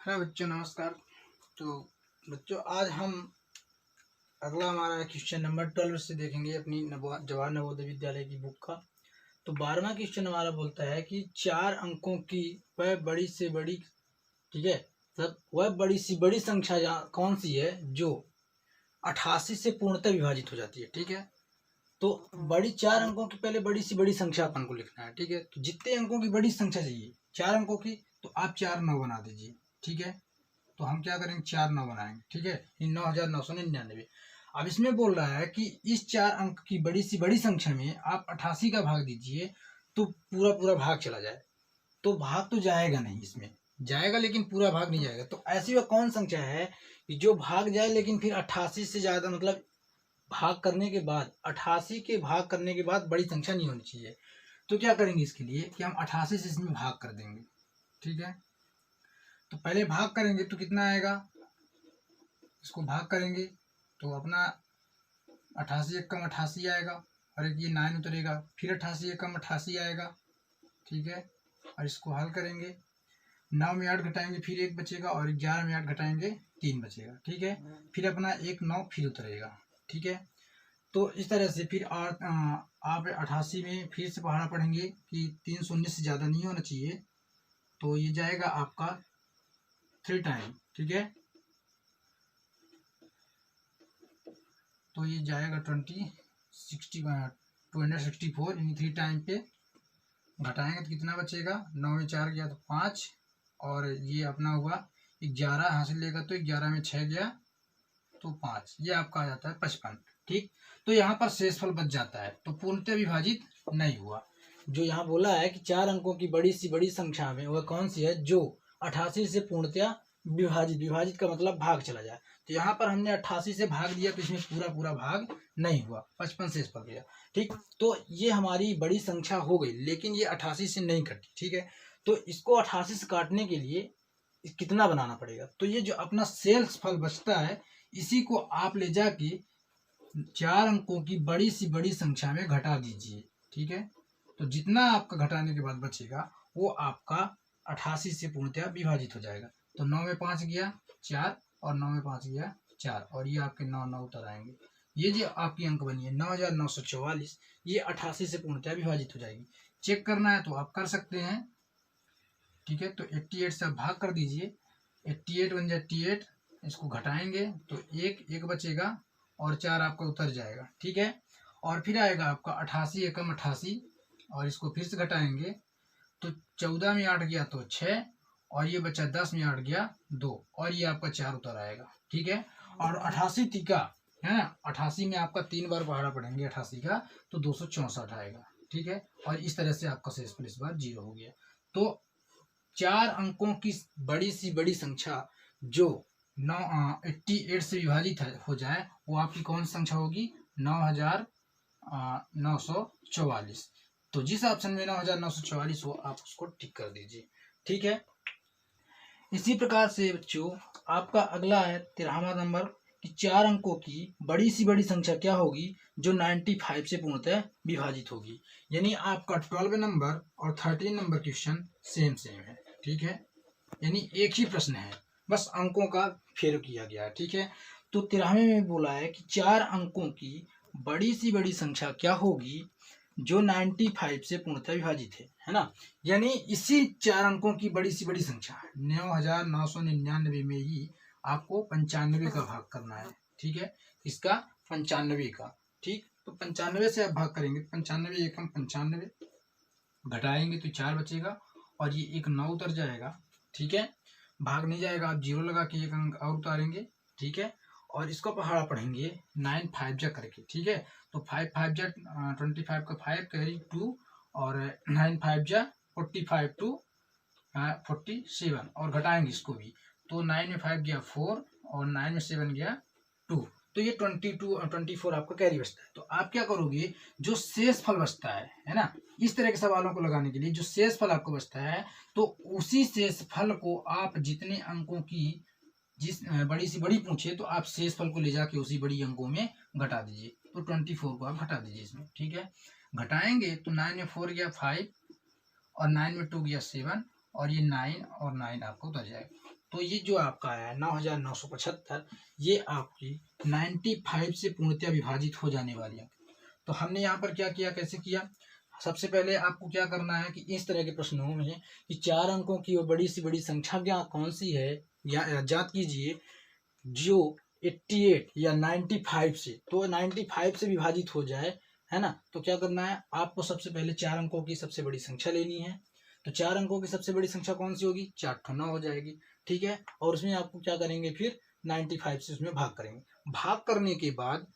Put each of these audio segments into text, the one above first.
Hello बच्चों, नमस्कार। तो बच्चों, आज हम अगला हमारा क्वेश्चन नंबर 12 से देखेंगे अपनी जवाहर नवोदय विद्यालय की बुक का। तो 12वां क्वेश्चन हमारा बोलता है कि 4 अंकों की वह बड़ी से बड़ी, ठीक है, मतलब वह बड़ी सी बड़ी संख्या कौन सी है जो 88 से पूर्णतः विभाजित हो जाती है। ठीक है, तो बड़ी 4 अंकों की पहले बड़ी सी बड़ी संख्या अपन को लिखना है। ठीक है, तो जितने अंकों की बड़ी संख्या चाहिए 4 अंकों की, तो आप 4 9 बना दीजिए। ठीक है, तो हम क्या करेंगे, 4 9 बनाएंगे। ठीक है, 9,999। अब इसमें बोल रहा है कि इस 4 अंक की बड़ी सी बड़ी संख्या में आप 88 का भाग दीजिए तो पूरा पूरा भाग चला जाए। तो भाग तो जाएगा नहीं, इसमें जाएगा लेकिन पूरा भाग नहीं जाएगा। तो ऐसी वह कौन संख्या है कि जो भाग जाए लेकिन फिर 88 से ज्यादा, मतलब भाग करने के बाद 88 के भाग करने के बाद बड़ी संख्या नहीं होनी चाहिए। तो क्या करेंगे इसके लिए कि हम 88 से इसमें भाग कर देंगे। ठीक है, तो पहले भाग करेंगे तो कितना आएगा, इसको भाग करेंगे तो अपना 88 एकम 88 आएगा, और एक ये 9 उतरेगा, फिर 88 एकम 88 आएगा। ठीक है, और इसको हल करेंगे, 9 में 8 घटाएंगे फिर 1 बचेगा, और 11 में 8 घटाएंगे 3 बचेगा। ठीक है, फिर अपना 1 9 फिर उतरेगा। ठीक है, तो इस तरह से फिर आप 88 में फिर से पढ़ना पढ़ेंगे कि 319 से ज़्यादा नहीं होना चाहिए। तो ये जाएगा आपका 3 टाइम। ठीक है, तो ये जाएगा 264, यानी 3 टाइम पे घटाएंगे तो कितना बचेगा, 9 में 4 गया तो 5, और ये अपना हुआ 11 हासिल लेगा तो 11 में 6 गया तो 5, ये आपका आ जाता है 55। ठीक, तो यहाँ पर शेषफल बच जाता है, तो पूर्णतः विभाजित नहीं हुआ। जो यहाँ बोला है कि 4 अंकों की बड़ी सी बड़ी संख्या में वह कौन सी है जो 88 से पूर्णतः विभाजित, विभाजित का मतलब भाग चला जाए। तो यहाँ पर हमने 88 से भाग दिया तो इसमें पूरा पूरा भाग नहीं हुआ, 55 शेषफल गया। ठीक, तो ये हमारी बड़ी संख्या हो गई, लेकिन ये 88 से नहीं कटी। ठीक है, तो इसको 88 से काटने के लिए कितना बनाना पड़ेगा, तो ये जो अपना शेषफल बचता है इसी को आप ले जाके 4 अंकों की बड़ी सी बड़ी संख्या में घटा दीजिए। ठीक है, तो जितना आपका घटाने के बाद बचेगा वो आपका 88 से पूर्णतः विभाजित हो जाएगा। तो 9 में 5 गया 4, और 9 में 5 गया 4, और ये आपके 9 9 उतर आएंगे। ये जो आपकी अंक बनी है 9,944, ये 88 से पूर्णतः विभाजित हो जाएगी। चेक करना है तो आप कर सकते हैं। ठीक है, तो 88 से आप भाग कर दीजिए, 88 बन जाए 88, इसको घटाएंगे तो 1 बचेगा, और 4 आपका उतर जाएगा। ठीक है, और फिर आएगा आपका 88 एकम 88, और इसको फिर से घटाएंगे तो 14 में 8 गया तो 6, और ये बचा 10 में 8 गया 2, और ये आपका 4 उतर आएगा। ठीक है, और 88 टीका है ना, 88 में आपका 3 बार पहाड़ा पढ़ेंगे 88 का, तो 264 आएगा। ठीक है, और इस तरह से आपका शेषफल इस बार 0 हो गया। तो 4 अंकों की बड़ी सी बड़ी संख्या जो 88 से विभाजित हो जाए वो आपकी कौन सी संख्या होगी, 9,944। तो जिस ऑप्शन में 9,944 हो आप उसको टिक कर दीजिए। ठीक है, इसी प्रकार से बच्चों आपका अगला है 13वां नंबर कि 4 अंकों की बड़ी सी बड़ी संख्या क्या होगी जो 95 से पूर्णतः विभाजित होगी। यानी आपका 12 नंबर और 13 नंबर क्वेश्चन सेम है। ठीक है, यानी एक ही प्रश्न है, बस अंकों का फेर किया गया है। ठीक है, तो 13वें में बोला है कि 4 अंकों की बड़ी सी बड़ी संख्या क्या होगी जो 95 से पूर्णतः विभाजित है ना। यानी इसी 4 अंकों की बड़ी सी बड़ी संख्या 9,999 में ही आपको 95 का भाग करना है। ठीक है, इसका 95 का। ठीक, तो 95 से आप भाग करेंगे, 95 एकम 95, घटाएंगे तो 4 बचेगा, और ये 1 9 उतर जाएगा। ठीक है, भाग नहीं जाएगा, आप 0 लगा के 1 अंक और उतारेंगे। ठीक है, और इसको पहाड़ा पढ़ेंगे 9 5 जा करके। ठीक है, तो 5 5 जा 25 का 5 कैरी 2, और 9 5 जा 45 टू 47, और घटाएंगे इसको भी, तो 9 में 5 गया 4, और 9 में 7 गया 2, तो ये 22 और 24 आपका कैरी बचता है। तो आप क्या करोगे, जो शेष फल बचता है ना, इस तरह के सवालों को लगाने के लिए जो शेष फल आपको बचता है, तो उसी शेष फल को आप जितने अंकों की जिस बड़ी सी बड़ी पूछे तो आप शेष फल को ले जाके उसी बड़ी अंकों में घटा दीजिए। तो 24 को आप घटा दीजिए इसमें। ठीक है, घटाएंगे तो 9 में 4 गया 5, और 9 में 2 गया 7, और ये 9 और 9 आपको उतर जाएगा। तो ये जो आपका है 9975, ये आपकी 95 से पूर्णतः विभाजित हो जाने वाली है। तो हमने यहाँ पर क्या किया, कैसे किया, सबसे पहले आपको क्या करना है कि इस तरह के प्रश्नों में कि 4 अंकों की और बड़ी से बड़ी संख्या क्या कौन सी है या ज्ञात कीजिए जो 88 या 95 से, तो 95 से विभाजित हो जाए, है ना। तो क्या करना है आपको, सबसे पहले 4 अंकों की सबसे बड़ी संख्या लेनी है। तो 4 अंकों की सबसे बड़ी संख्या कौन सी होगी, 4 × 9 हो जाएगी, ठीक है। और उसमें आपको क्या करेंगे, फिर 95 से उसमें भाग करेंगे। भाग करने के बाद,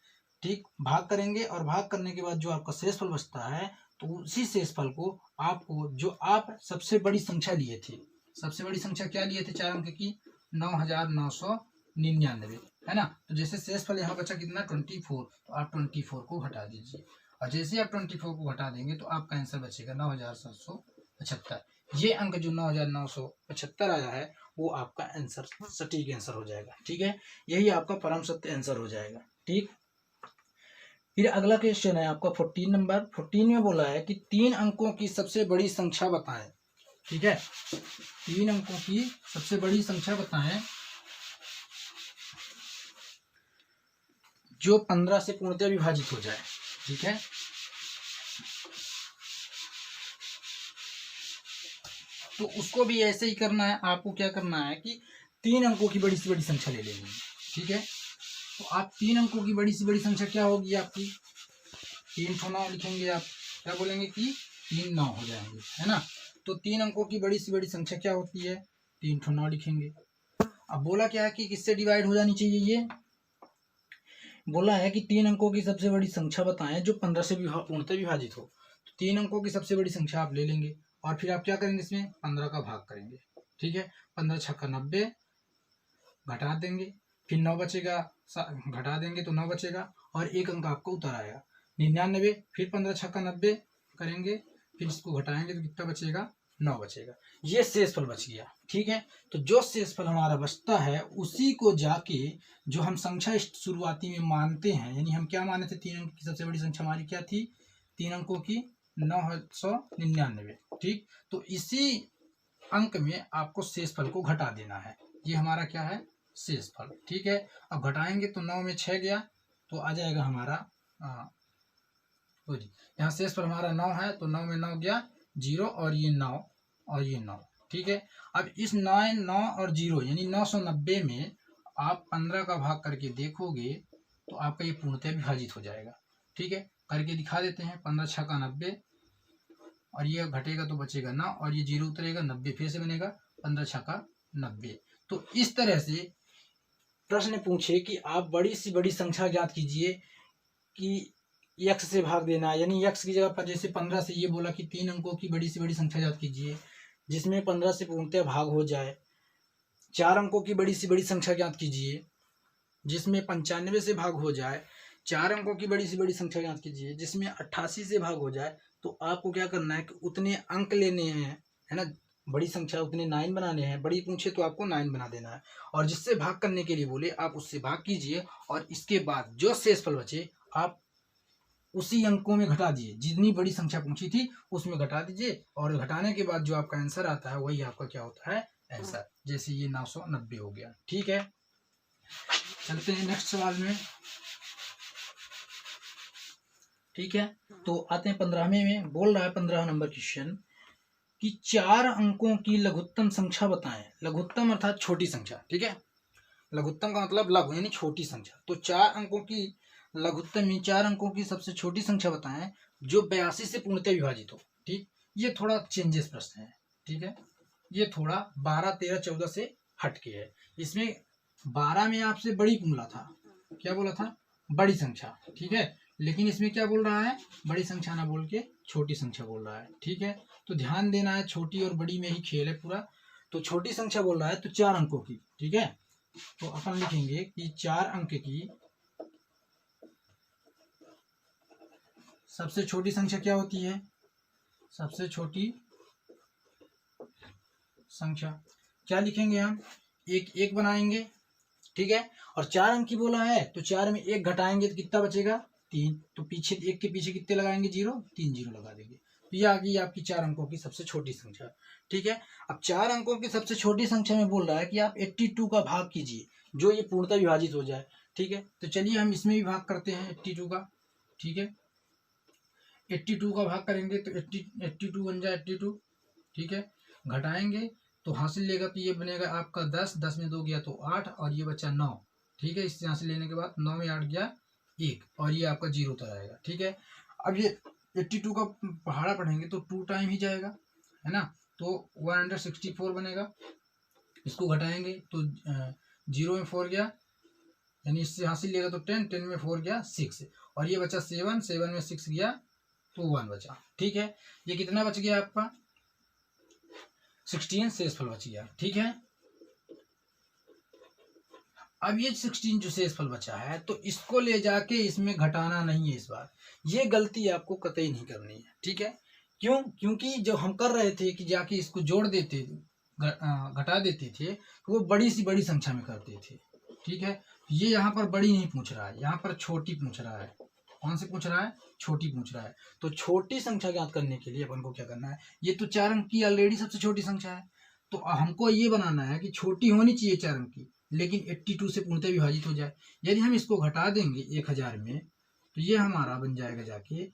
ठीक, भाग करेंगे और भाग करने के बाद जो आपका शेषफल बचता है, तो उसी शेषफल को आपको, जो आप सबसे बड़ी संख्या लिए थे, सबसे बड़ी संख्या क्या लिए थे 4 अंक की, 9999, है ना। तो जैसे शेषफल यहाँ बचा कितना 24, तो आप 24 को घटा दीजिए, और जैसे आप 24 को घटा देंगे तो आपका आंसर बचेगा 9775। ये अंक जो 9975 आया है वो आपका आंसर, सटीक आंसर हो जाएगा, ठीक है। यही आपका परम सत्य आंसर हो जाएगा, ठीक। फिर अगला क्वेश्चन है आपका 14 नंबर। 14 में बोला है कि 3 अंकों की सबसे बड़ी संख्या बताएं, ठीक है। 3 अंकों की सबसे बड़ी संख्या बताएं जो 15 से पूर्णतः विभाजित हो जाए, ठीक है। तो उसको भी ऐसे ही करना है, आपको क्या करना है कि 3 अंकों की बड़ी से बड़ी संख्या ले लेनी है, ठीक है। तो आप 3 अंकों की बड़ी से बड़ी संख्या क्या होगी आपकी, 3 × 9 लिखेंगे, आप क्या बोलेंगे कि 3 9 हो जाएंगे, है ना। तो 3 अंकों की बड़ी से बड़ी संख्या क्या होती है, 3 × 9 लिखेंगे। अब बोला क्या है कि किससे डिवाइड हो जानी चाहिए, ये बोला है कि 3 अंकों की सबसे बड़ी संख्या बताएं जो 15 से पूर्णतः विभाजित हो। तो 3 अंकों की सबसे बड़ी संख्या आप ले लेंगे और फिर आप क्या करेंगे, इसमें 15 का भाग करेंगे, ठीक है। 15 × 6 = 90, घटा देंगे, फिर 9 बचेगा, घटा देंगे तो 9 बचेगा, और एक अंक आपको उतर आएगा 99, फिर 15 × 6 = 90 करेंगे, फिर इसको घटाएंगे तो कितना बचेगा, 9 बचेगा। ये शेषफल बच गया, ठीक है। तो जो शेषफल हमारा बचता है उसी को जाके जो हम संख्या शुरुआती में मानते हैं, यानी हम क्या माने थे, 3 अंक की सबसे बड़ी संख्या हमारी क्या थी, 3 अंकों की 999, ठीक। तो इसी अंक में आपको शेषफल को घटा देना है, ये हमारा क्या है, शेषफल, ठीक है। अब घटाएंगे तो 9 में 6 गया तो आ जाएगा हमारा, यहाँ शेषफल हमारा 9 है, तो 9 में 9 गया 0, और ये 9 और ये 9, ठीक है। अब इस 9 और 0 यानी 990 में आप 15 का भाग करके देखोगे तो आपका ये पूर्णतः विभाजित हो जाएगा, ठीक है। करके दिखा देते हैं, 15 × 6 = 90, और ये घटेगा तो बचेगा 9, और ये 0 उतरेगा, 90 फिर से बनेगा, 15 × 6 = 90। तो इस तरह से प्रश्न पूछे कि आप बड़ी से बड़ी संख्या ज्ञात कीजिए कि x से भाग देना, यानी x की जगह पर जैसे 15 से ये बोला कि 3 अंकों की बड़ी से बड़ी संख्या ज्ञात कीजिए जिसमें 15 से पूर्णतः भाग हो जाए। 4 अंकों की बड़ी से बड़ी संख्या ज्ञात कीजिए जिसमें 95 से भाग हो जाए। 4 अंकों की बड़ी से बड़ी संख्या ज्ञात कीजिए जिसमें 88 से भाग हो जाए। तो आपको क्या करना है कि उतने अंक लेने हैं, है ना, बड़ी संख्या उतने 9 बनाने हैं, बड़ी पूछे तो आपको 9 बना देना है, और जिससे भाग करने के लिए बोले आप उससे भाग कीजिए, और इसके बाद जो शेषफल बचे आप उसी अंकों में घटा दीजिए, जितनी बड़ी संख्या पूछी थी उसमें घटा दीजिए, और घटाने के बाद जो आपका आंसर आता है वही आपका क्या होता है, आंसर। जैसे ये 990 हो गया, ठीक है। चलते हैं नेक्स्ट सवाल में, ठीक है। तो आते हैं 15वें में। बोल रहा है 15 नंबर क्वेश्चन कि 4 अंकों की लघुत्तम संख्या बताएं। लघुत्तम अर्थात छोटी संख्या, ठीक है। लघुत्तम का मतलब लघु यानी छोटी संख्या। तो 4 अंकों की लघुत्तम में 4 अंकों की सबसे छोटी संख्या बताएं जो 82 से पूर्णतः विभाजित हो, ठीक। ये थोड़ा चेंजेस प्रश्न है, ठीक है। ये थोड़ा 12, 13, 14 से हटके है। इसमें 12 में आपसे बड़ी बोला था, क्या बोला था, बड़ी संख्या, ठीक है। लेकिन इसमें क्या बोल रहा है, बड़ी संख्या ना बोल के छोटी संख्या बोल रहा है, ठीक है। तो ध्यान देना है, छोटी और बड़ी में ही खेल है पूरा। तो छोटी संख्या बोल रहा है तो 4 अंकों की, ठीक है। तो अपन लिखेंगे कि 4 अंक की सबसे छोटी संख्या क्या होती है, सबसे छोटी संख्या क्या लिखेंगे हम, एक बनाएंगे, ठीक है। और 4 अंक की बोला है तो 4 में 1 घटाएंगे तो कितना बचेगा, 3। तो पीछे 1 के पीछे कितने लगाएंगे, 0, 3 0 लगा देंगे। तो ये आ गई आपकी 4 अंकों की सबसे छोटी संख्या। ठीक है, अब 4 अंकों की सबसे छोटी संख्या में बोल रहा है कि आप 82 का भाग कीजिए जो ये पूर्णतः विभाजित हो जाए। ठीक है, तो चलिए हम इसमें भी भाग करते हैं 82 का। ठीक है, 82 का भाग करेंगे तो 82 बन जाए 82। ठीक है, घटाएंगे तो हासिल लेगा तो ये बनेगा आपका 10, 10 में 2 गया तो 8 और ये बचा 9। ठीक है, इससे हासिल लेने के बाद 9 में 8 गया 1 और ये आपका 0 उतर आएगा। ठीक है, अब ये 82 का पहाड़ा पढ़ेंगे तो 2 टाइम ही जाएगा, है ना, तो 164 बनेगा। इसको घटाएंगे तो 0 में 4 गया, यानी इससे हासिल लेगा तो 10, 10 में 4 गया 6 और ये बचा 7, 7 में 6 गया तो 1 बचा। ठीक है, ये कितना बच गया आपका 16 शेषफल बच गया। ठीक है, अब ये 16 जो शेषफल बचा है तो इसको ले जाके इसमें घटाना नहीं है इस बार, ये गलती आपको कतई नहीं करनी है। ठीक है, क्यों? क्योंकि जब हम कर रहे थे कि जाके इसको जोड़ देते घटा देते थे तो वो बड़ी सी बड़ी संख्या में करते थे। ठीक है, ये यहाँ पर बड़ी नहीं पूछ रहा है, यहाँ पर छोटी पूछ रहा है। कौन से पूछ रहा है? छोटी पूछ रहा है। तो छोटी संख्या ज्ञात करने के लिए अपन को क्या करना है, ये तो 4 अंक की ऑलरेडी सबसे छोटी संख्या है, तो हमको ये बनाना है कि छोटी होनी चाहिए 4 अंक की, लेकिन 82 से पूर्णतः विभाजित हो जाए। यदि हम इसको घटा देंगे 1000 में तो ये हमारा बन जाएगा जाके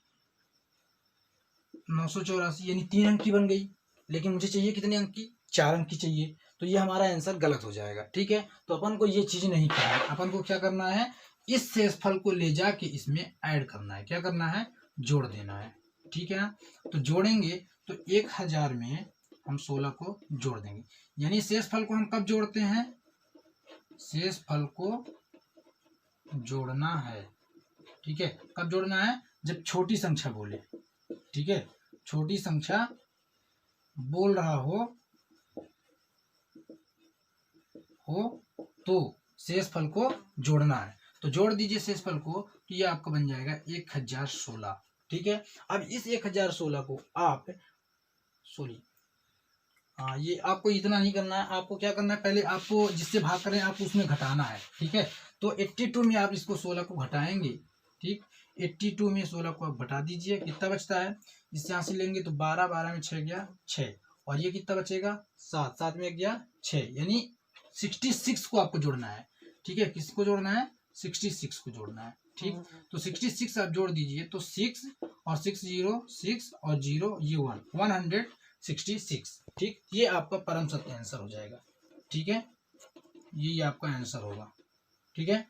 984, यानी 3 अंक की बन गई, लेकिन मुझे चाहिए कितने अंक की? 4 अंक की चाहिए, तो ये हमारा आंसर गलत हो जाएगा। ठीक है, तो अपन को ये चीज नहीं करना है, अपन को क्या करना है, इस शेषफल को ले जाके इसमें ऐड करना है। क्या करना है? जोड़ देना है। ठीक है ना, तो जोड़ेंगे तो 1000 में हम 16 को जोड़ देंगे, यानी शेषफल को हम कब जोड़ते हैं? शेषफल को जोड़ना है। ठीक है, कब जोड़ना है? जब छोटी संख्या बोले। ठीक है, छोटी संख्या बोल रहा हो तो शेषफल को जोड़ना है, तो जोड़ दीजिए शेषफल को, तो ये आपका बन जाएगा 1016। ठीक है, अब इस 1016 को आप ये आपको इतना नहीं करना है, आपको क्या करना है, पहले आपको जिससे भाग करें आपको उसमें घटाना है। ठीक है, तो 82 में आप इसको 16 को घटाएंगे। ठीक, 82 में 16 को आप घटा दीजिए, कितना बचता है? इससे यहाँ से लेंगे तो 12, 12 में 6 गया 6 और ये कितना बचेगा? 7, 7 में गया 6, यानी 66 को आपको जोड़ना है। ठीक है, किसको जोड़ना है? 66 को जोड़ना है। ठीक, तो 66 आप जोड़ दीजिए तो 6 और 6 0 6 और 0 ये 166। ठीक, ये आपका परम सत्य आंसर हो जाएगा। ठीक है, ये आपका आंसर होगा। ठीक है,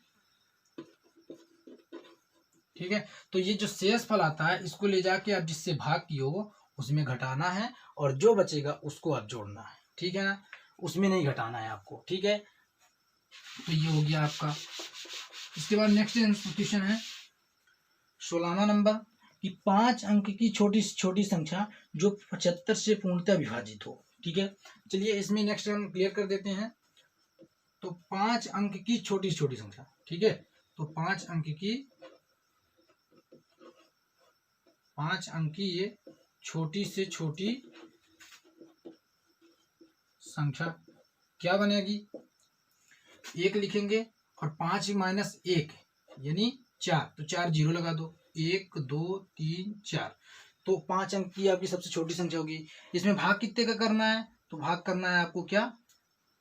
ठीक है, तो ये जो शेषफल आता है इसको ले जाके आप जिससे भाग किए हो उसमें घटाना है और जो बचेगा उसको आप जोड़ना है। ठीक है ना, उसमें नहीं घटाना है आपको। ठीक है, तो ये हो गया आपका। इसके बाद नेक्स्ट क्वेश्चन है 16वां नंबर कि 5 अंक की छोटी छोटी संख्या जो 75 से पूर्णतः विभाजित हो। ठीक है, चलिए इसमें नेक्स्ट हम क्लियर कर देते हैं। तो 5 अंक की छोटी छोटी संख्या। ठीक है, तो 5 अंक की ये छोटी से छोटी संख्या क्या बनेगी? 1 लिखेंगे और 5 माइनस 1 यानी 4, तो 4 0 लगा दो, 1 2 3 4, तो 5 अंक की आपकी सबसे छोटी संख्या होगी। इसमें भाग कितने का करना है? तो भाग करना है आपको क्या?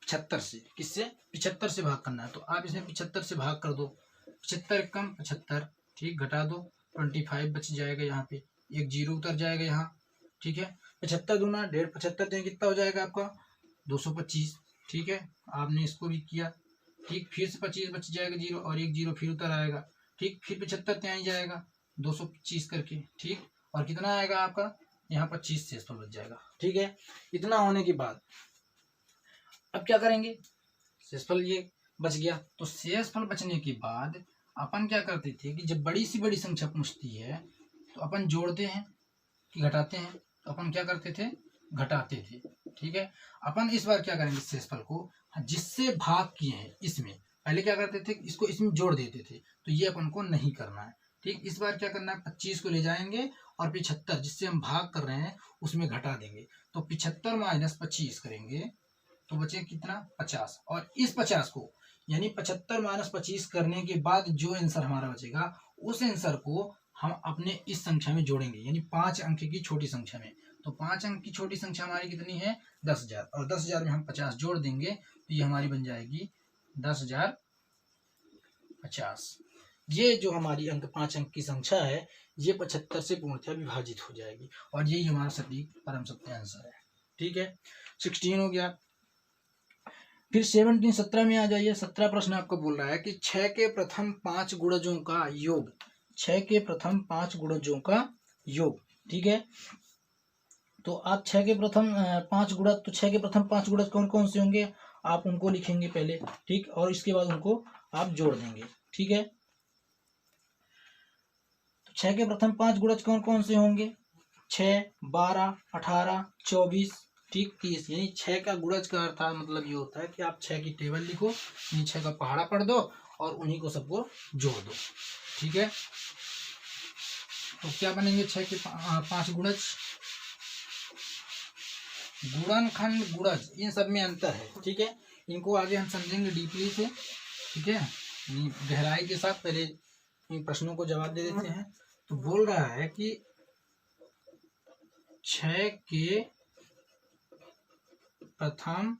75 से। किससे? 75 से भाग करना है, तो आप इसमें 75 से भाग कर दो। 75 कम 75, ठीक, घटा दो 25 बच जाएगा, यहाँ पे एक 0 उतर जाएगा यहाँ। ठीक है, 75 दूना 1.5, 75 दें कितना हो जाएगा आपका? 225। ठीक है, आपने इसको भी किया। ठीक, फिर से 25 बच जाएगा 0 और एक 0 फिर उतर आएगा। ठीक, फिर 75 ત્યાં ही जाएगा 225 करके। ठीक, और कितना आएगा आपका? यहाँ 25 शेषफल बच जाएगा। ठीक है, इतना होने के बाद अब क्या करेंगे? शेषफल ये बच गया, तो शेषफल बचने के बाद अपन क्या करते थे कि जब बड़ी सी बड़ी संख्या पूछती है तो अपन जोड़ते हैं कि घटाते हैं? तो अपन क्या करते थे? घटाते थे। ठीक है, अपन इस बार क्या करेंगे? शेषफल को जिससे भाग किए हैं इसमें, पहले क्या करते थे? इसको इसमें जोड़ देते थे, तो ये अपन को नहीं करना है। ठीक, इस बार क्या करना है? 25 को ले जाएंगे और 75 जिससे हम भाग कर रहे हैं उसमें घटा देंगे, तो 75 माइनस 25 करेंगे तो बचे कितना? 50, और इस 50 को यानी 75 माइनस 25 करने के बाद जो आंसर हमारा बचेगा उस आंसर को हम अपने इस संख्या में जोड़ेंगे, यानी 5 अंक की छोटी संख्या में। तो 5 अंक की छोटी संख्या हमारी कितनी है? 10,000, और 10,000 में हम 50 जोड़ देंगे तो ये हमारी बन जाएगी 10,050। ये जो हमारी 5 अंक की संख्या है ये 75 से पूर्णतः विभाजित हो जाएगी, और यही हमारा सटीक परम सत्य आंसर है। ठीक है, 16 हो गया। फिर 17 में आ जाइए। 17 प्रश्न आपको बोल रहा है कि 6 के प्रथम 5 गुणजों का योग, 6 के प्रथम 5 गुणजों का योग। ठीक है, तो आप 6 के प्रथम 5 गुणज, तो 6 के प्रथम 5 गुणज कौन कौन से होंगे आप उनको लिखेंगे पहले, ठीक, और इसके बाद उनको आप जोड़ देंगे। ठीक है, तो 6 के प्रथम 5 गुणज कौन कौन से होंगे? 6, 12, 18, 24, ठीक, 30। यानी 6 का गुणज का अर्थ मतलब ये होता है कि आप 6 की टेबल लिखो, यानी 6 का पहाड़ा पढ़ दो और उन्हीं को सबको जोड़ दो। ठीक है, तो क्या बनेंगे 6 के 5 गुणज? गुणनखंड, गुणज, इन सब में अंतर है। ठीक है, इनको आगे हम समझेंगे डीपली से। ठीक है, गहराई के साथ। पहले इन प्रश्नों को जवाब दे देते हैं। तो बोल रहा है कि 6 के प्रथम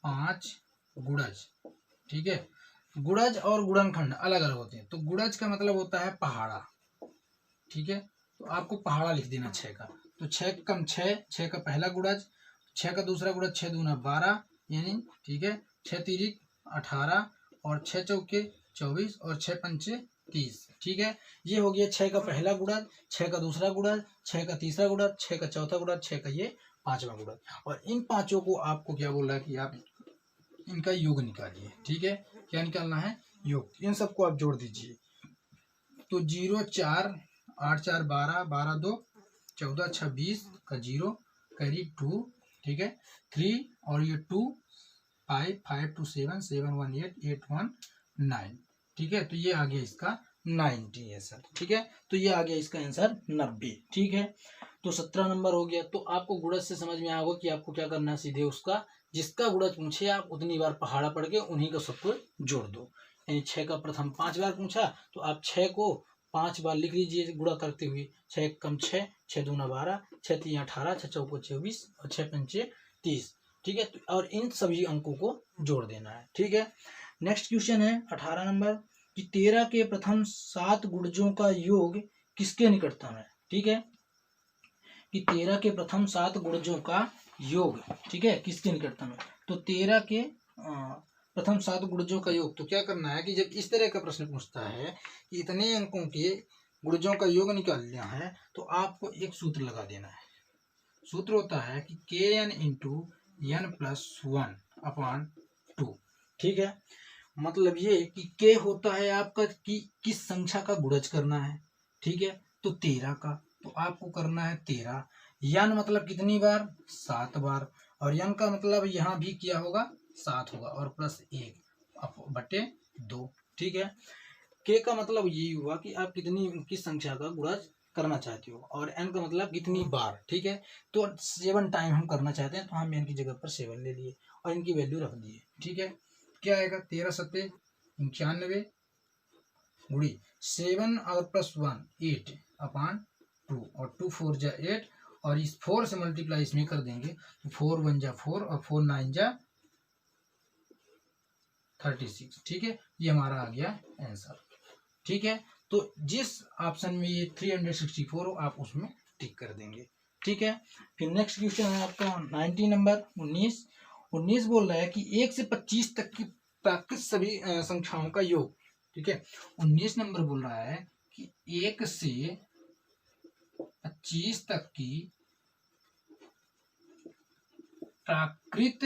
5 गुणज। ठीक है, गुणज और गुणनखंड अलग अलग होते हैं। तो गुणज का मतलब होता है पहाड़ा। ठीक है, तो आपको पहाड़ा लिख देना 6 का। तो 6 कम 6, 6 का पहला गुणज, 6 का दूसरा गुणज 6 दूना 12, यानी ठीक है 6 तिरिक 18 और 6 चौके 24 और 6 पंचे 30। ठीक है, ये हो गया 6 का पहला गुणज, 6 का दूसरा गुणज, 6 का तीसरा गुणज, 6 का चौथा गुणज, 6 का ये 5वां गुणज। और इन पांचों को आपको क्या बोल रहा है कि आप इनका योग निकालिए। ठीक है, क्या निकालना है? योग। इन सबको आप जोड़ दीजिए। तो 0, 4, 8, 4, 12, 12, 2, 14, 26 का 0 कैरी 2। ठीक है, 3 और ये 2, 5, 5, 2, 7, 7, 1, 8, 8, 1, 9। ठीक है, तो ये आ गया इसका 90 आंसर। ठीक है, तो ये आ गया इसका आंसर 90। ठीक है, तो 17 नंबर हो गया। तो आपको गुणज से समझ में आएगा कि आपको क्या करना है, सीधे उसका जिसका गुणज पूछे आप उतनी बार पहाड़ा पढ़ के उन्हीं को सबको जोड़ दो। यानी 6 का प्रथम 5 बार पूछा तो आप 6 को 5 बार लिख लीजिए गुणा करते हुए। 6 कम 6, 6 दूना 12, 6 तीन 18, 6 चौको 24 और 6 पंचे 30। ठीक है, और इन सभी अंकों को जोड़ देना है। ठीक है, नेक्स्ट क्वेश्चन है 18 नंबर कि 13 के प्रथम 7 गुणजों का योग किसके निकटतम है? ठीक है, कि 13 के प्रथम 7 गुणजों का योग, ठीक है, किसके निकटतम है? तो 13 के प्रथम 7 गुणजों का योग, तो क्या करना है कि जब इस तरह का प्रश्न पूछता है कि इतने अंकों के गुणजों का योग निकालना है तो आपको एक सूत्र लगा देना है। सूत्र होता है कि kn into n plus 1 upon 2। ठीक है, मतलब ये कि k होता है आपका कि किस संख्या का गुणज करना है। ठीक है, तो 13 का, तो आपको करना है 13। यन मतलब कितनी बार? 7 बार। और यन का मतलब यहाँ भी क्या होगा? 7 होगा, और प्लस 1 बटे 2। ठीक है, के का मतलब ये हुआ कि आप किस संख्या का गुणज करना चाहते हो, और एन का मतलब कितनी बार। ठीक है, तो 7 टाइम हम करना चाहते हैं तो हम एन की जगह पर 7 ले लिए और इनकी वैल्यू रख दिए। ठीक है, क्या आएगा? 13 सत्ते 95 गुड़ी 7 और प्लस 1 8 अपॉन 2, और 2 4 जा 8, और इस 4 से मल्टीप्लाई इसमें कर देंगे तो 4 1 जा 4 और 4 9 जा 36। ठीक है, ये हमारा आ गया आंसर। ठीक है, तो जिस ऑप्शन में ये 364 हो आप उसमें टिक कर देंगे। ठीक है, फिर नेक्स्ट क्वेश्चन है आपका 19 नंबर 19 बोल रहा है कि 1 से 25 तक की प्राकृत सभी संख्याओं का योग। ठीक है, 19 नंबर बोल रहा है कि 1 से 25 तक की प्राकृत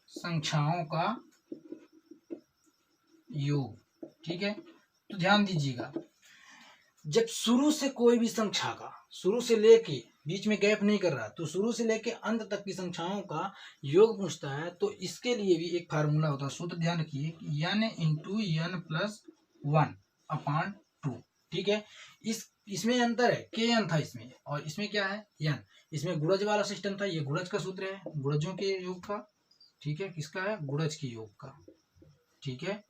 संख्याओं का योग। ठीक है, तो ध्यान दीजिएगा, जब शुरू से कोई भी संख्या का, शुरू से लेके बीच में गैप नहीं कर रहा, तो शुरू से लेके अंत तक की संख्याओं का योग पूछता है तो इसके लिए भी एक फार्मूला होता है। सूत्र ध्यान रखिए कि n into n plus 1 upon 2। ठीक है, इस इसमें अंतर है, के एन था इसमें और इसमें क्या है एन। इसमें गुणज वाला सिस्टम था, ये गुणज का सूत्र है, गुणजों के योग का, ठीक है, किसका है, गुणज के योग का, ठीक है,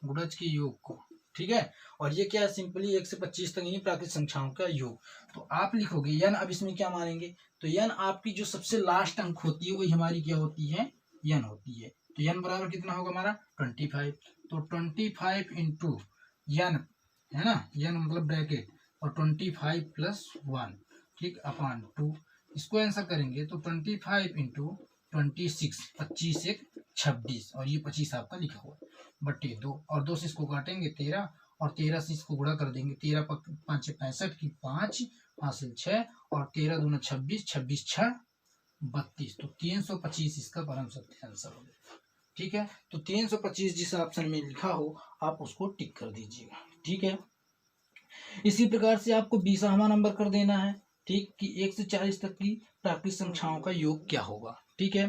गुणज के योग को, ठीक है। और ये क्या है, सिंपली 1 से 25 तक यानी प्राकृतिक संख्याओं का योग। तो आप लिखोगे यन, अब इसमें क्या मानेंगे, तो यन आपकी जो सबसे लास्ट अंक होती है वही हमारी क्या होती है, यन होती है। तो यन बराबर कितना होगा हमारा 25। तो 25 इंटू यन, है ना, यन मतलब ब्रैकेट, और 25 प्लस 1, ठीक, अपान 2। इसको आंसर करेंगे तो 25 इंटू 26, 25 एक 26, और ये 25 आपका लिखा हुआ है, बट्टे 2, और 2 से इसको काटेंगे 13, और 13 से इसको गुणा कर देंगे, 13 5 65 की 5 हासिल 6, और 13 दूना 26, 26 6 32। तो 325 इसका परम सत्य आंसर हो गया, ठीक है। तो 325 जिस ऑप्शन में लिखा हो आप उसको टिक कर दीजिएगा, ठीक है। इसी प्रकार से आपको 20वां नंबर कर देना है, ठीक, कि 1 से 40 तक की प्राकृतिक संख्याओं का योग क्या होगा, ठीक है।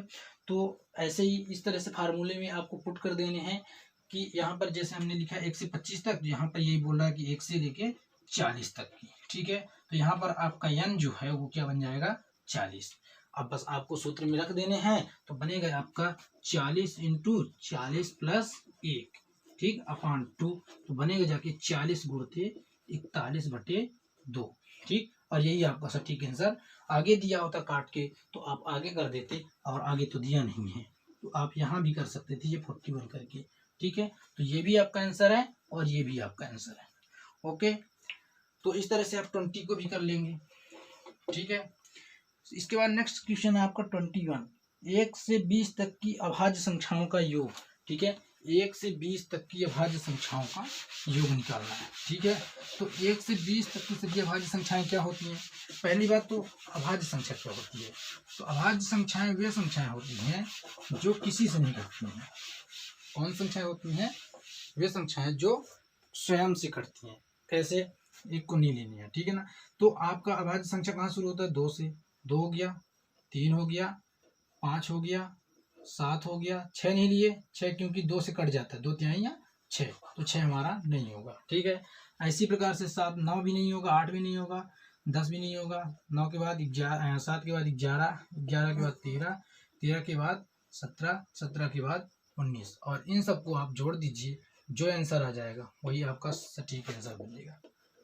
तो ऐसे ही इस तरह से फार्मूले में आपको पुट कर देने हैं कि यहाँ पर जैसे हमने लिखा 1 से 25 तक, यहाँ पर यही बोल रहा है कि 1 से लेके 40 तक की, ठीक है। तो यहाँ पर आपका यन जो है वो क्या बन जाएगा, 40। अब बस आपको सूत्र में रख देने हैं, तो बनेगा आपका 40 इंटू 40 प्लस 1, ठीक, अपान 2। तो बनेगा जाके 40 गुणते 41 बटे 2, ठीक। और यही आपका सटीक आंसर। आगे दिया होता काट के तो आप आगे कर देते, और आगे तो दिया नहीं है, तो आप यहाँ भी कर सकते थे ये 41 करके, ठीक है। तो ये भी आपका आंसर है और ये भी आपका आंसर है, ओके। तो इस तरह से आप 20 को भी कर लेंगे, ठीक है। इसके बाद नेक्स्ट क्वेश्चन है आपका 21, 1 से 20 तक की अभाज्य संख्याओं का योग, ठीक है। 1 से 20 तक की अभाज्य संख्याओं का योग निकालना है, ठीक है। तो 1 से 20 तक की सभी अभाज्य संख्याएं क्या होती हैं। पहली बात तो अभाज्य संख्या क्या होती है, तो अभाज्य संख्याएं वे संख्याएं होती हैं जो किसी से नहीं घटती हैं। कौन संख्याएं होती हैं, वे संख्याएं जो स्वयं से घटती हैं। कैसे, एक को नहीं लेनी है, ठीक है ना। तो आपका अभाज्य संख्या कहाँ शुरू होता है, 2 से, 2 हो गया, 3 हो गया, 5 हो गया, 7 हो गया, 6 नहीं लिए, 6 क्योंकि 2 से कट जाता है, 2 तिहाइयाँ 6, तो 6 हमारा नहीं होगा, ठीक है। इसी प्रकार से 7, 9 भी नहीं होगा, 8 भी नहीं होगा, 10 भी नहीं होगा, 9 के बाद 11, 7 के बाद 11, 11 के बाद 13, 13 के बाद 17, 17 के बाद 19, और इन सबको आप जोड़ दीजिए, जो आंसर आ जाएगा वही आपका सटीक आंसर बनेगा,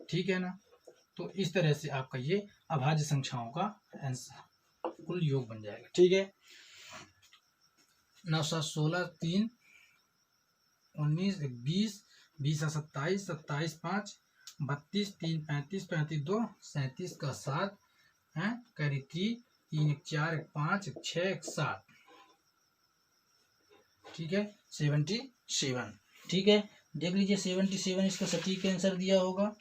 ठीक है ना। तो इस तरह से आपका ये अभाज्य संख्याओं का आंसर कुल योग बन जाएगा, ठीक है। 9 7 16 3 19 20 20 27 27 5 32 3 35 35 2 37 का 7 है, कैरी 3 3 1 4 1 5 1 6 1 7, ठीक है, 77, ठीक है। देख लीजिए 77 इसका सटीक आंसर दिया होगा,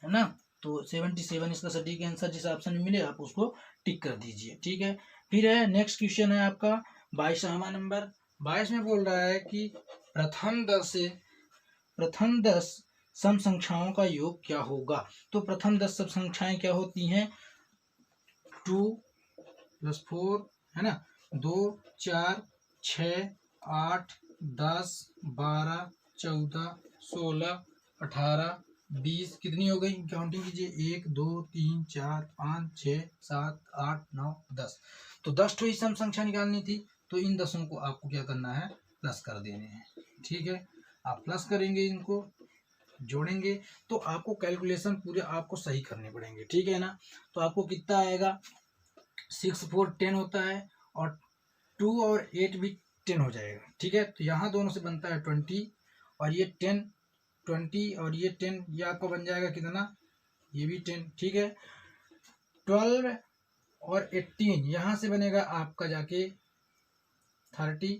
है ना। तो 77 इसका सटीक आंसर जिस ऑप्शन में मिले आप उसको टिक कर दीजिए, ठीक है। फिर है नेक्स्ट क्वेश्चन है आपका 22वां नंबर। 22 में बोल रहा है कि प्रथम 10 सम संख्याओं का योग क्या होगा। तो प्रथम 10 सम संख्याएं क्या होती हैं, 2 + 4, है ना, 2 4 6 8 10 12 14 16 18 20, कितनी हो गई, काउंटिंग कीजिए, 1 2 3 4 5 6 7 8 9 10। तो 10 ही सम संख्या निकालनी थी, तो इन 10 को आपको क्या करना है, प्लस कर देने हैं, ठीक है। आप प्लस करेंगे, इनको जोड़ेंगे, तो आपको कैलकुलेशन पूरे आपको सही करने पड़ेंगे, ठीक है ना। तो आपको कितना आएगा, 6 4 10 होता है, और 2 और 8 भी 10 हो जाएगा, ठीक है। तो यहाँ दोनों से बनता है 20, और ये 10 20 और ये 10, ये आपका बन जाएगा कितना, ये भी 10, ठीक है। 12 और 18 यहाँ से बनेगा आपका जाके 30,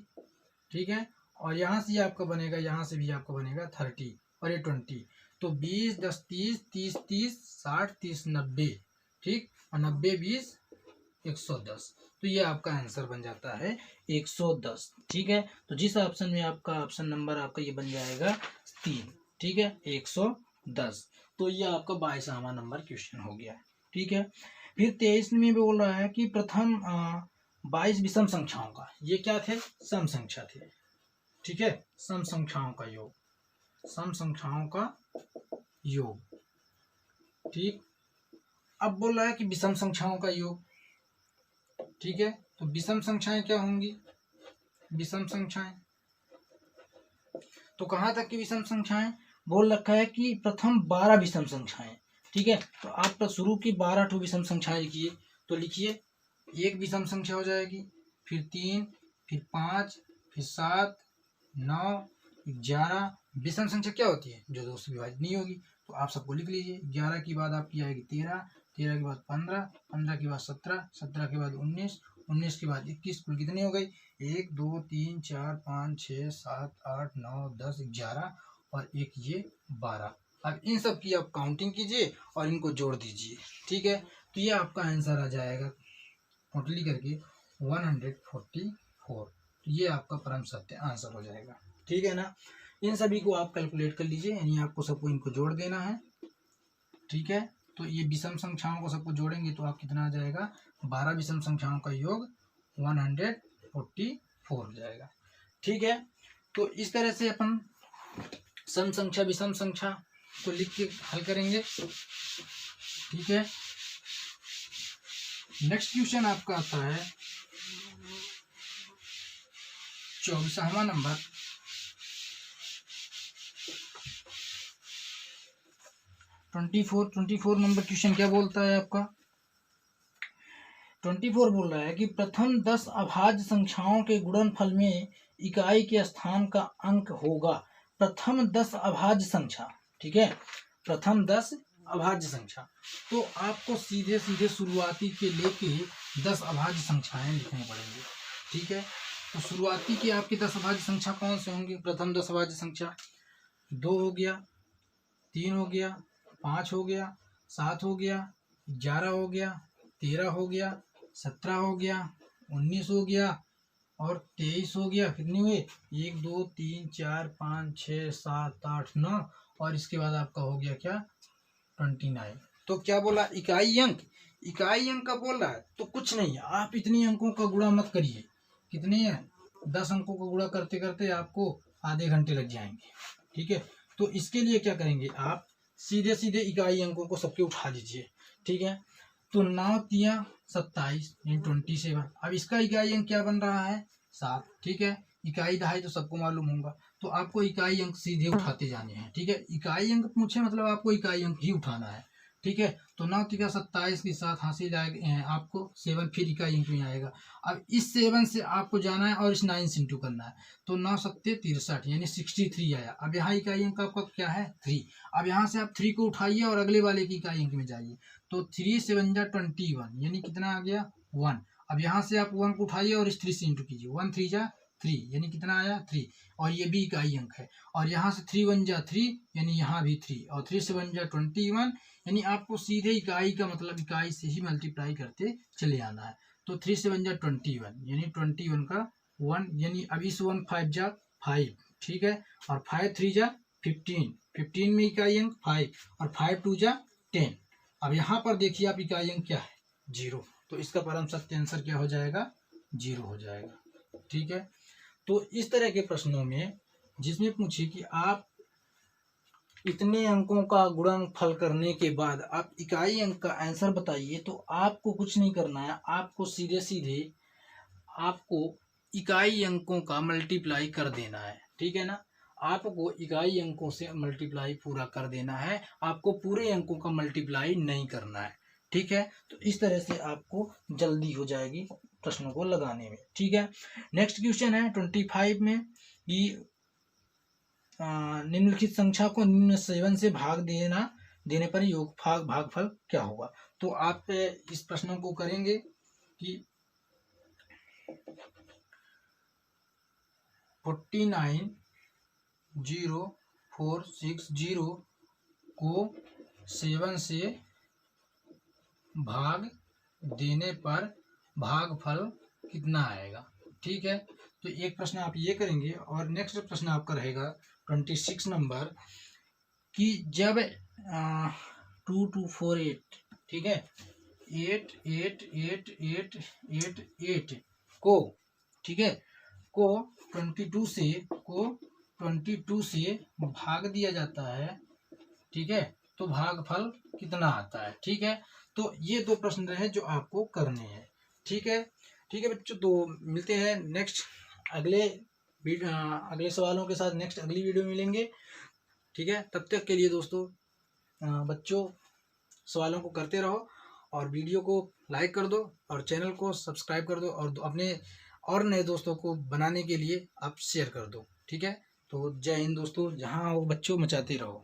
ठीक है। और यहाँ से आपका बनेगा, यहाँ से भी आपका बनेगा 30, और ये 20। तो 20 10 30 30 30 60 30 90, ठीक, और 90 20 110। तो ये आपका आंसर बन जाता है 110, ठीक है। तो जिस ऑप्शन में आपका ऑप्शन नंबर आपका ये बन जाएगा 3, ठीक है, 110। तो ये आपका 22वां नंबर क्वेश्चन हो गया, ठीक है। फिर 23 में बोल रहा है कि प्रथम 22 विषम संख्याओं का, ये क्या थे, सम संख्या थे, ठीक है, सम संख्याओं का योग, सम संख्याओं का योग, ठीक। अब बोल रहा है कि विषम संख्याओं का योग, ठीक है। तो विषम संख्याएं क्या होंगी, विषम संख्याएं, तो कहाँ तक की विषम संख्याएं बोल रखा है कि प्रथम 12 विषम संख्याएं, ठीक है। तो आप शुरू की 12 ठो विषम संख्याएं लिखिए। तो लिखिए, एक विषम संख्या हो जाएगी, फिर 3, फिर 5, फिर 7, 9, 11। विषम संख्या क्या होती है, जो 2 से विभाजित नहीं होगी। तो आप सबको लिख लीजिए। 11 के बाद आपकी आएगी 13, 13 के बाद 15, 15 के बाद 17, 17 के बाद 19, 19 के बाद 21। कुल कितनी हो गई, 1 2 3 4 5 6 7 8 9 10 11 और एक ये 12। अब इन सब की आप काउंटिंग कीजिए और इनको जोड़ दीजिए, ठीक है। तो ये आपका आंसर आ जाएगा टोटली करके 144। तो ये आपका परम सत्य आंसर हो जाएगा, ठीक है ना। इन सभी को आप कैलकुलेट कर लीजिए, यानी आपको सबको इनको जोड़ देना है, ठीक है। तो ये विषम संख्याओं को सबको जोड़ेंगे तो आप कितना आ जाएगा, 12 विषम संख्याओं का योग 144 हो जाएगा, ठीक है। तो इस तरह से अपन सम संख्या विषम संख्या को लिख के हल करेंगे, ठीक है। नेक्स्ट क्वेश्चन आपका आता है 24वां नंबर। 24 नंबर क्वेश्चन क्या बोलता है आपका, 24 बोल रहा है कि प्रथम 10 अभाज्य संख्याओं के गुणनफल में इकाई के स्थान का अंक होगा। प्रथम 10 अभाज्य संख्या, ठीक है, प्रथम 10 अभाज्य संख्या। तो आपको सीधे सीधे शुरुआती के लेके 10 अभाज्य संख्याएं लिखनी पड़ेंगी, ठीक है। तो शुरुआती के आपके 10 अभाज्य संख्या कौन से होंगे, प्रथम 10 अभाज्य संख्या 2 हो गया, 3 हो गया, 5 हो गया, 7 हो गया, 11 हो गया, 13 हो गया, 17 हो गया, 19 हो गया और 23 हो गया। कितनी हुई, 1 2 3 4 5 6 7 8 9 और इसके बाद आपका हो गया क्या, 29। तो क्या बोला, इकाई अंक, इकाई अंक का बोल रहा है तो कुछ नहीं है, आप इतनी अंकों का गुणा मत करिए। कितनी है, 10 अंकों का गुणा करते करते आपको आधे घंटे लग जाएंगे, ठीक है। तो इसके लिए क्या करेंगे, आप सीधे सीधे इकाई अंकों को सबके उठा लीजिए, ठीक है। तो 9 तिया 27 यानी 27। अब इसका इकाई अंक क्या बन रहा है, 7, ठीक है। इकाई दहाई तो सबको मालूम होगा, तो आपको इकाई अंक सीधे उठाते जाने हैं, ठीक है। इकाई अंक पूछे मतलब आपको इकाई अंक ही उठाना है, ठीक है। तो 9 तिया 27 के साथ हासिल आएगा आपको 7, फिर इकाई अंक में आएगा। अब इस 7 से आपको जाना है और इस 9 से इंटू करना है। तो 9 सत्ते 63 यानी 63 आया। अब यहाँ इकाई अंक आपका क्या है, 3। अब यहाँ से आप 3 को उठाइए और अगले वाले की इकाई अंक में जाइए। तो 3 7 जा 21 यानी कितना आ गया, 1। अब यहाँ से आप 1 को उठाइए और इस 3 से इंटू कीजिए, 1 3 जा 3 यानी कितना आया, 3। और ये भी इकाई अंक है। और यहाँ से 3 1 जा 3 यानी यहाँ भी 3 और 3 7 जा 21 यानी आपको सीधे इकाई का मतलब इकाई से ही मल्टीप्लाई करते चले आना है। तो 3 7 जा 21 यानी 21 का 1 यानी अब इस 1 5 जा 5, ठीक है। और 5 3 जा 15, 15 में इकाई अंक 5 और 5 2 जा 10। अब यहाँ पर देखिए आप इकाई अंक क्या है, 0। तो इसका परम सत्य आंसर क्या हो जाएगा, 0 हो जाएगा, ठीक है। तो इस तरह के प्रश्नों में जिसमें पूछे कि आप इतने अंकों का गुणनफल करने के बाद आप इकाई अंक का आंसर बताइए, तो आपको कुछ नहीं करना है, आपको सीधे सीधे आपको इकाई अंकों का मल्टीप्लाई कर देना है, ठीक है ना। आपको इकाई अंकों से मल्टीप्लाई पूरा कर देना है, आपको पूरे अंकों का मल्टीप्लाई नहीं करना है, ठीक है। तो इस तरह से आपको जल्दी हो जाएगी प्रश्नों को लगाने में, ठीक है। नेक्स्ट क्वेश्चन है 25 में कि निम्नलिखित संख्या को निम्न 7 से भाग देने पर योग भागफल क्या होगा। तो आप इस प्रश्नों को करेंगे कि 490,460 को 7 से भाग देने पर भागफल कितना आएगा, ठीक है। तो एक प्रश्न आप ये करेंगे और नेक्स्ट प्रश्न आपका रहेगा 26 नंबर कि जब 2 2 4 8, ठीक है, 8 8 8 8 8 8 को, ठीक है, को 22 से भाग दिया जाता है, ठीक है। तो भागफल कितना आता है। ठीक है, तो ये 2 प्रश्न रहे जो आपको करने हैं। ठीक है, ठीक है बच्चों, तो मिलते हैं नेक्स्ट अगले सवालों के साथ नेक्स्ट अगली वीडियो में मिलेंगे। ठीक है, तब तक के लिए दोस्तों बच्चों सवालों को करते रहो और वीडियो को लाइक कर दो और चैनल को सब्सक्राइब कर दो और अपने और नए दोस्तों को बनाने के लिए आप शेयर कर दो। ठीक है, तो जय हिंद दोस्तों, जहाँ हो बच्चों मचाते रहो।